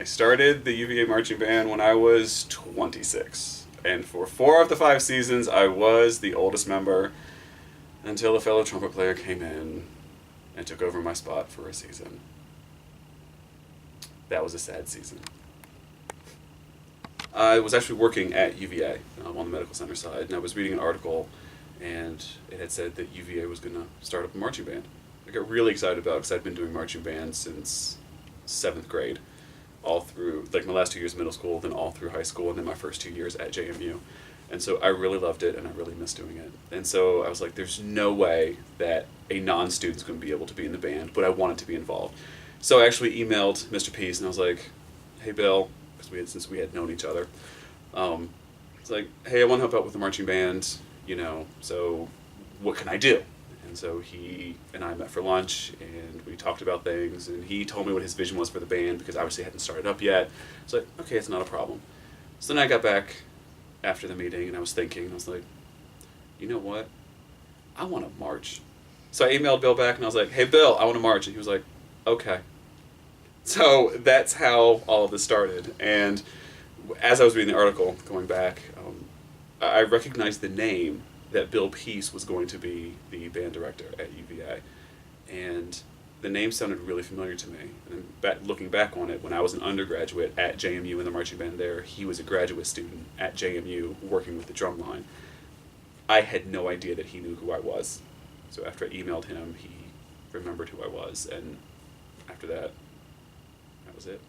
started the UVA marching band when I was 26. And for 4 of the 5 seasons, I was the oldest member until a fellow trumpet player came in and took over my spot for a season. That was a sad season. I was actually working at UVA on the medical center side, and I was reading an article, and it had said that UVA was going to start up a marching band. I got really excited about it because I'd been doing marching band since 7th grade, all through, like my last 2 years of middle school, then all through high school, and then my first 2 years at JMU. And so I really loved it, and I really missed doing it. And so I was like, there's no way that a non-student's going to be able to be in the band, but I wanted to be involved. So I actually emailed Mr. Peace, and I was like, hey, Bill, because since we had known each other, it's like, hey, I want to help out with the marching band, so what can I do? And so he and I met for lunch, and we talked about things, and he told me what his vision was for the band, because obviously it hadn't started up yet. It's like, okay, it's not a problem. So then I got back after the meeting, and I was thinking, I was like, you know what? I want to march. So I emailed Bill back, and I was like, hey, Bill, I want to march. And he was like, okay. So that's how all of this started. And as I was reading the article, going back, I recognized the name that Bill Peace was going to be the band director at UVA. And the name sounded really familiar to me. And looking back on it, when I was an undergraduate at JMU in the marching band there, he was a graduate student at JMU working with the drum line. I had no idea that he knew who I was. So after I emailed him, he remembered who I was. And after that was it.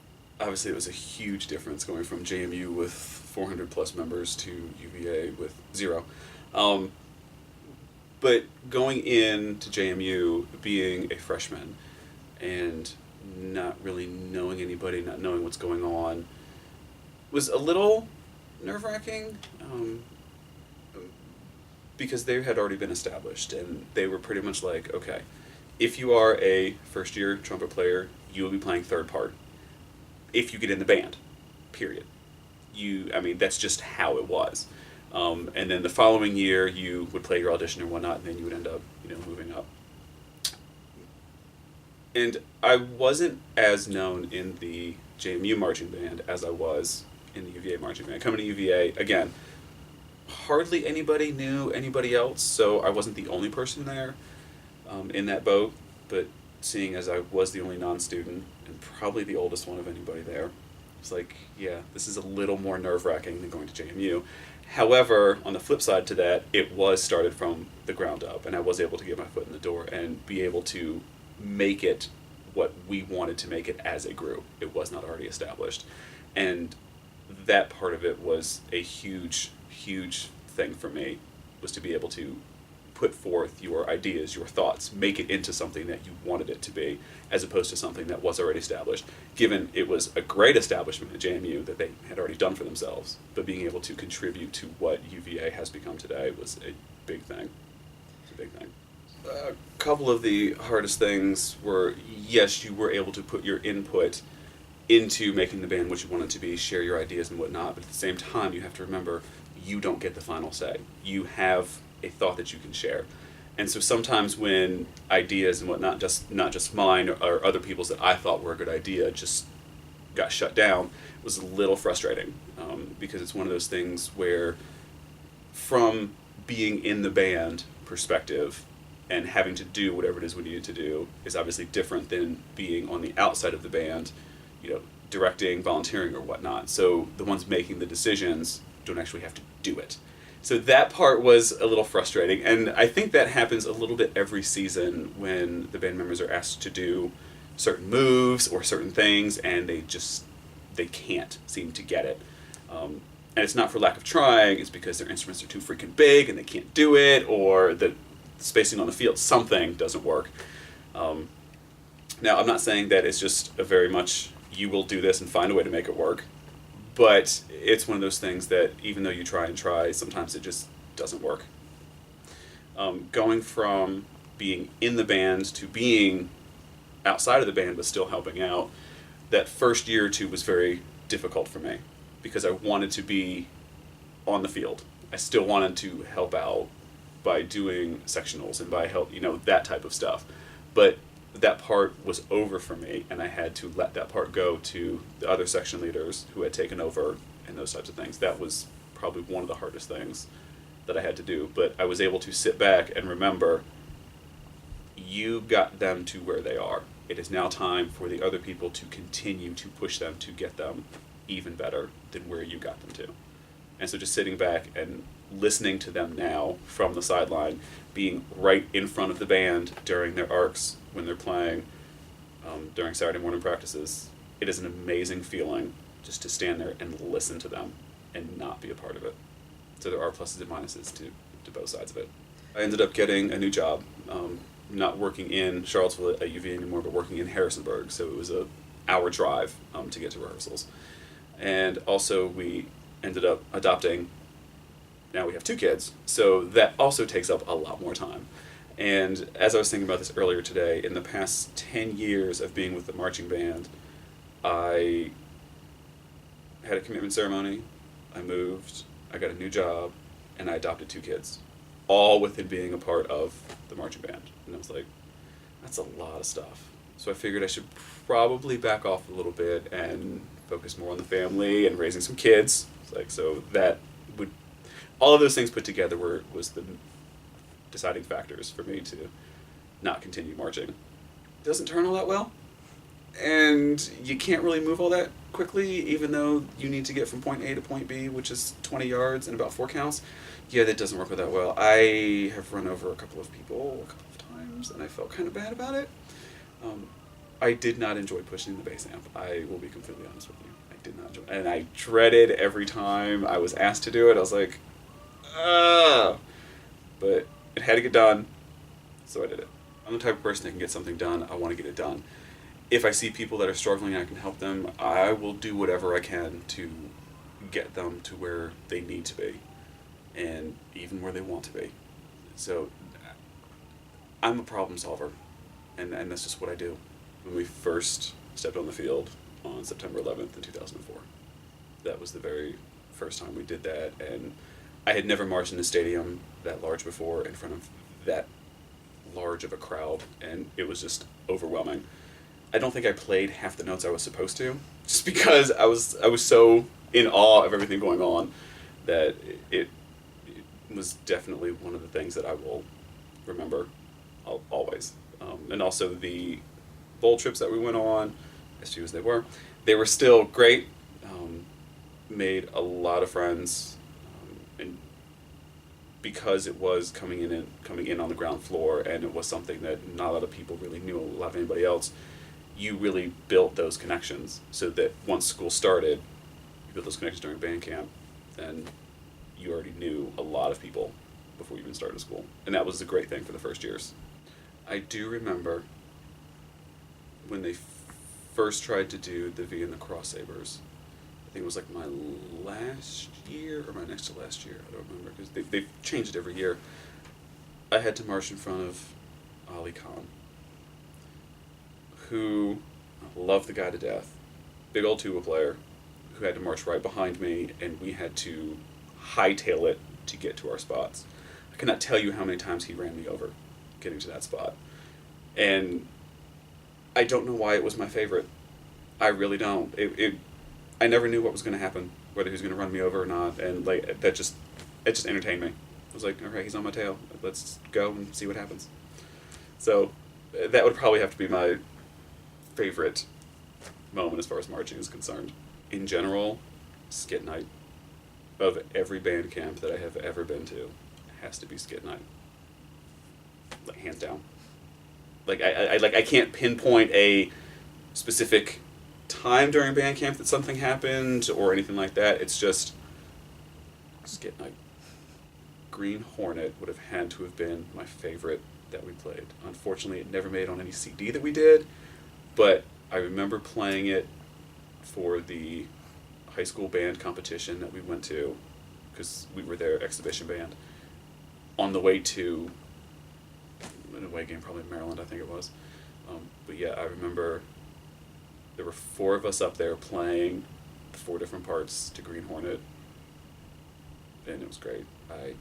Obviously, it was a huge difference going from JMU with 400 plus members to UVA with 0. But going into JMU, being a freshman, and not really knowing anybody, not knowing what's going on, was a little nerve-wracking, because they had already been established, and they were pretty much like, okay, if you are a first-year trumpet player, you will be playing third part if you get in the band, period. That's just how it was. And then the following year, you would play your audition and whatnot, and then you would end up, moving up. And I wasn't as known in the JMU marching band as I was in the UVA marching band. Coming to UVA, again, hardly anybody knew anybody else, so I wasn't the only person there in that boat, but seeing as I was the only non-student and probably the oldest one of anybody there, it's like, yeah, this is a little more nerve-wracking than going to JMU. However, on the flip side to that, it was started from the ground up, and I was able to get my foot in the door and be able to make it what we wanted to make it as it grew. It was not already established. And that part of it was a huge, huge thing for me, was to be able to put forth your ideas, your thoughts, make it into something that you wanted it to be, as opposed to something that was already established, given it was a great establishment at JMU that they had already done for themselves, but being able to contribute to what UVA has become today was a big thing. It's a big thing. A couple of the hardest things were, yes, you were able to put your input into making the band what you want it to be, share your ideas and whatnot, but at the same time, you have to remember, you don't get the final say. You have a thought that you can share. And so sometimes when ideas and whatnot, not just mine or other people's that I thought were a good idea, just got shut down, it was a little frustrating, because it's one of those things where, from being in the band perspective and having to do whatever it is we needed to do, is obviously different than being on the outside of the band, directing, volunteering, or whatnot. So the ones making the decisions don't actually have to do it. So that part was a little frustrating, and I think that happens a little bit every season when the band members are asked to do certain moves or certain things, and they can't seem to get it. And it's not for lack of trying, it's because their instruments are too freaking big and they can't do it, or the spacing on the field, something doesn't work. Now, I'm not saying that it's just a very much, you will do this and find a way to make it work. But it's one of those things that even though you try and try, sometimes it just doesn't work. Going from being in the band to being outside of the band but still helping out, that first year or two was very difficult for me because I wanted to be on the field. I still wanted to help out by doing sectionals and by help, that type of stuff. But that part was over for me, and I had to let that part go to the other section leaders who had taken over and those types of things. That was probably one of the hardest things that I had to do. But I was able to sit back and remember, you got them to where they are. It is now time for the other people to continue to push them to get them even better than where you got them to. And so just sitting back and listening to them now from the sideline, being right in front of the band during their arcs when they're playing, during Saturday morning practices, it is an amazing feeling just to stand there and listen to them and not be a part of it. So there are pluses and minuses to both sides of it. I ended up getting a new job, not working in Charlottesville at UVA anymore, but working in Harrisonburg. So it was a hour drive to get to rehearsals. And also we ended up adopting, now we have 2 kids, so that also takes up a lot more time. And as I was thinking about this earlier today, in the past 10 years of being with the marching band, I had a commitment ceremony, I moved, I got a new job, and I adopted 2 kids, all within being a part of the marching band. And I was like, that's a lot of stuff. So I figured I should probably back off a little bit and focus more on the family and raising some kids. Like, so that would, all of those things put together was the deciding factors for me to not continue marching. Doesn't turn all that well, and you can't really move all that quickly, even though you need to get from point A to point B, which is 20 yards and about 4 counts. Yeah, that doesn't work that well. I have run over a couple of people a couple of times, and I felt kind of bad about it. I did not enjoy pushing the bass amp. I will be completely honest with you. I did not enjoy it. And I dreaded every time I was asked to do it. I was like, ugh. But it had to get done, so I did it. I'm the type of person that can get something done. I want to get it done. If I see people that are struggling and I can help them, I will do whatever I can to get them to where they need to be, and even where they want to be. So I'm a problem solver, and that's just what I do. When we first stepped on the field on September 11th in 2004, that was the very first time we did that, and I had never marched in a stadium that large before in front of that large of a crowd, and it was just overwhelming. I don't think I played half the notes I was supposed to, just because I was so in awe of everything going on that it was definitely one of the things that I will remember always. And also the bowl trips that we went on, as few as they were still great. Made a lot of friends, and because it was coming in on the ground floor, and it was something that not a lot of people really knew, a lot of anybody else, you really built those connections, so that once school started, you built those connections during band camp, and you already knew a lot of people before you even started school. And that was a great thing for the first years. I do remember when they first tried to do the V and the Cross Sabers. I think it was like my last year or my next to last year. I don't remember, because they've changed it every year. I had to march in front of Ali Khan, who loved the guy to death, big old tuba player, who had to march right behind me, and we had to hightail it to get to our spots. I cannot tell you how many times he ran me over getting to that spot. And I don't know why it was my favorite. I really don't. I never knew what was going to happen, whether he was going to run me over or not, and like it just entertained me. I was like, okay, he's on my tail. Let's go and see what happens. So that would probably have to be my favorite moment as far as marching is concerned. In general, skit night of every band camp that I have ever been to has to be skit night. Like, hands down. Like I can't pinpoint a specific time during band camp that something happened or anything like that. It's just skit night. Green Hornet would have had to have been my favorite that we played. Unfortunately, it never made on any CD that we did, but I remember playing it for the high school band competition that we went to, because we were their exhibition band, on the way to an away game, probably in Maryland, I think it was. But yeah, I remember there were 4 of us up there playing 4 different parts to Green Hornet, and it was great. I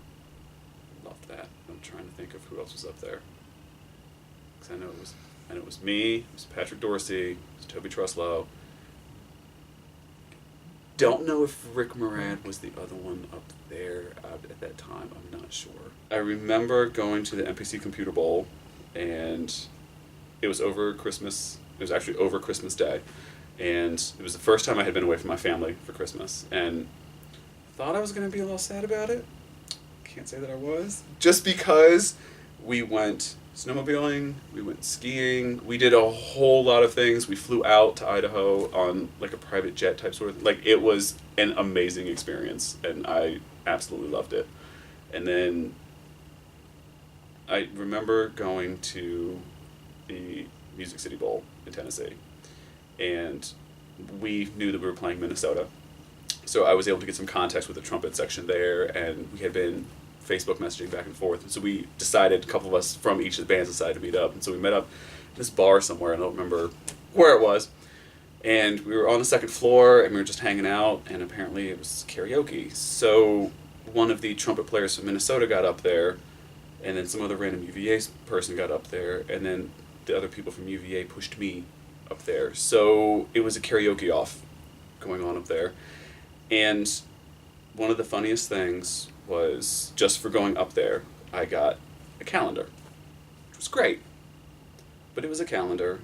loved that. I'm trying to think of who else was up there, because I know it was And it was me, it was Patrick Dorsey, it was Toby Truslow. Don't know if Rick Moran was the other one up there at that time. I'm not sure. I remember going to the NPC Computer Bowl, and it was over Christmas. It was actually over Christmas Day, and it was the first time I had been away from my family for Christmas, and thought I was going to be a little sad about it. Can't say that I was. Just because we went snowmobiling, we went skiing, we did a whole lot of things. We flew out to Idaho on like a private jet type sort of, like, it was an amazing experience, and I absolutely loved it. And then I remember going to the Music City Bowl in Tennessee, and we knew that we were playing Minnesota. So I was able to get some context with the trumpet section there, and we had been Facebook messaging back and forth. And so we decided, a couple of us from each of the bands decided to meet up. And so we met up at this bar somewhere, and I don't remember where it was. And we were on the second floor, and we were just hanging out, and apparently it was karaoke. So one of the trumpet players from Minnesota got up there, and then some other random UVA person got up there, and then the other people from UVA pushed me up there. So it was a karaoke off going on up there. And one of the funniest things was, just for going up there, I got a calendar, which was great. But it was a calendar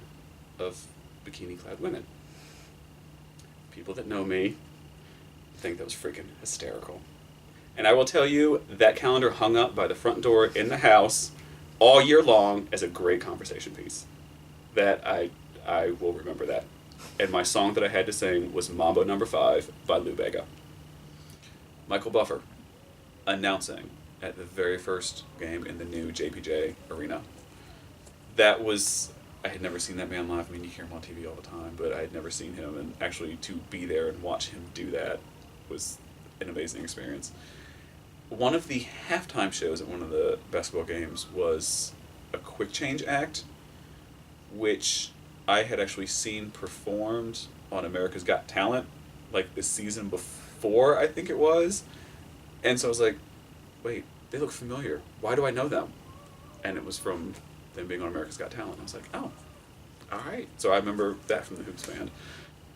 of bikini-clad women. People that know me think that was freaking hysterical. And I will tell you, that calendar hung up by the front door in the house all year long as a great conversation piece. That I will remember that. And my song that I had to sing was Mambo No. 5 by Lou Bega. Michael Buffer announcing at the very first game in the new JPJ Arena. That was, I had never seen that man live. I mean, you hear him on TV all the time, but I had never seen him, and actually to be there and watch him do that was an amazing experience. One of the halftime shows at one of the basketball games was a quick change act, which I had actually seen performed on America's Got Talent, like the season before, I think it was. And so I was like, wait, they look familiar. Why do I know them? And it was from them being on America's Got Talent. I was like, oh, all right. So I remember that from the Hoops band.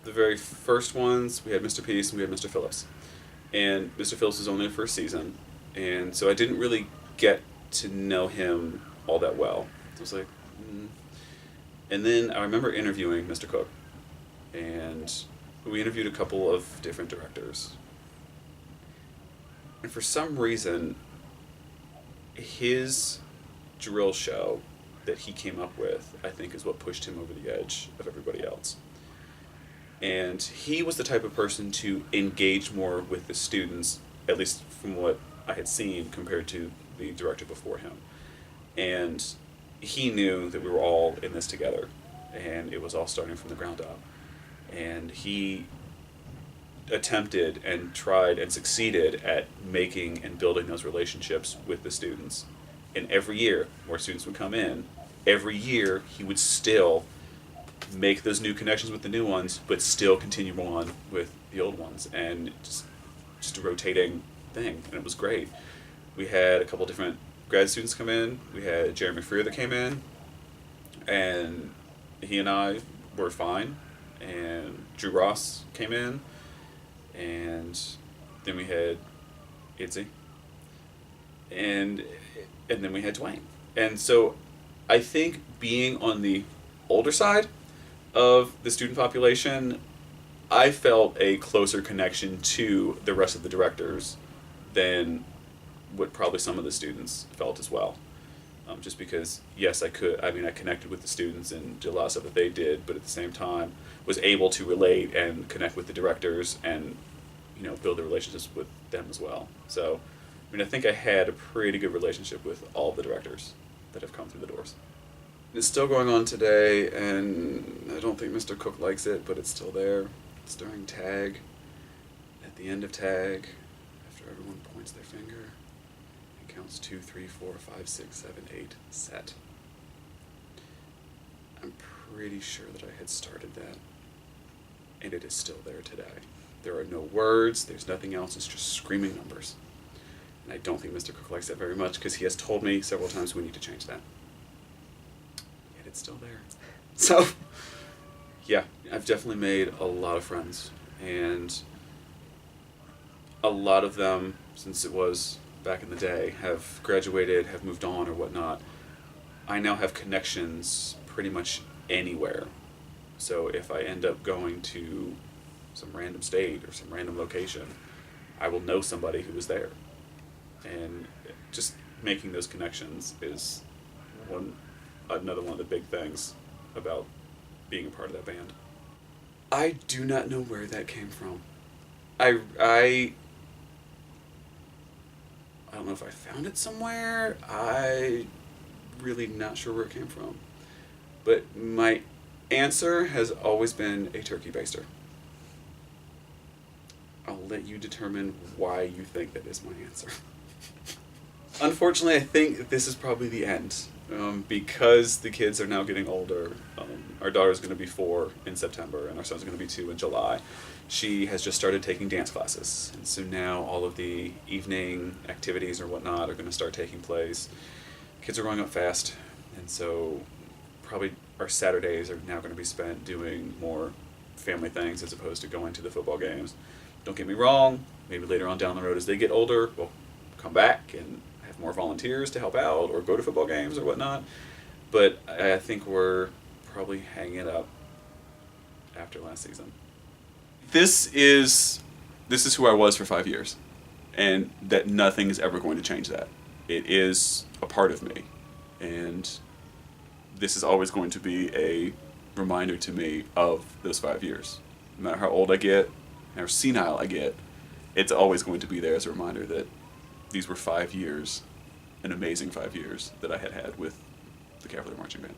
The very first ones, we had Mr. Peace and we had Mr. Phillips. And Mr. Phillips was only the first season. And so I didn't really get to know him all that well. So I was like, And then I remember interviewing Mr. Cook, and we interviewed a couple of different directors. And for some reason, his drill show that he came up with, I think, is what pushed him over the edge of everybody else. And he was the type of person to engage more with the students, at least from what I had seen, compared to the director before him. And he knew that we were all in this together, and it was all starting from the ground up. And he attempted and tried and succeeded at making and building those relationships with the students. And every year, more students would come in. Every year, he would still make those new connections with the new ones, but still continue on with the old ones. And just a rotating thing, and it was great. We had a couple different grad students come in. We had Jeremy Freer that came in, and he and I were fine. And Drew Ross came in, and then we had Itzy, and then we had Dwayne. And so I think being on the older side of the student population, I felt a closer connection to the rest of the directors than what probably some of the students felt as well. Just because, yes, I connected with the students and did a lot of stuff that they did, but at the same time was able to relate and connect with the directors and, build the relationships with them as well. So, I think I had a pretty good relationship with all the directors that have come through the doors. It's still going on today, and I don't think Mr. Cook likes it, but it's still there. It's during tag. At the end of tag, after everyone points their finger, it counts 2, 3, 4, 5, 6, 7, 8, set. I'm pretty sure that I had started that, and it is still there today. There are no words, there's nothing else, it's just screaming numbers. And I don't think Mr. Cook likes that very much, because he has told me several times we need to change that. Yet it's still there. So, yeah, I've definitely made a lot of friends, and a lot of them, since it was back in the day, have graduated, have moved on or whatnot. I now have connections pretty much anywhere. So if I end up going to some random state or some random location, I will know somebody who was there. And just making those connections is another one of the big things about being a part of that band. I do not know where that came from. I don't know if I found it somewhere. I really not sure where it came from. But my answer has always been a turkey baster. I'll let you determine why you think that is my answer. Unfortunately, I think this is probably the end. Because the kids are now getting older. Our daughter's going to be 4 in September, and our son's going to be 2 in July. She has just started taking dance classes, and so now all of the evening activities or whatnot are going to start taking place. Kids are growing up fast, and so probably our Saturdays are now going to be spent doing more family things as opposed to going to the football games. Don't get me wrong, maybe later on down the road as they get older, we'll come back and have more volunteers to help out or go to football games or whatnot. But I think we're probably hanging it up after last season. This is who I was for 5 years, and that nothing is ever going to change that. It is a part of me, and this is always going to be a reminder to me of those 5 years. No matter how old I get, how senile I get, it's always going to be there as a reminder that these were 5 years, an amazing 5 years that I had with the Cavalier Marching Band.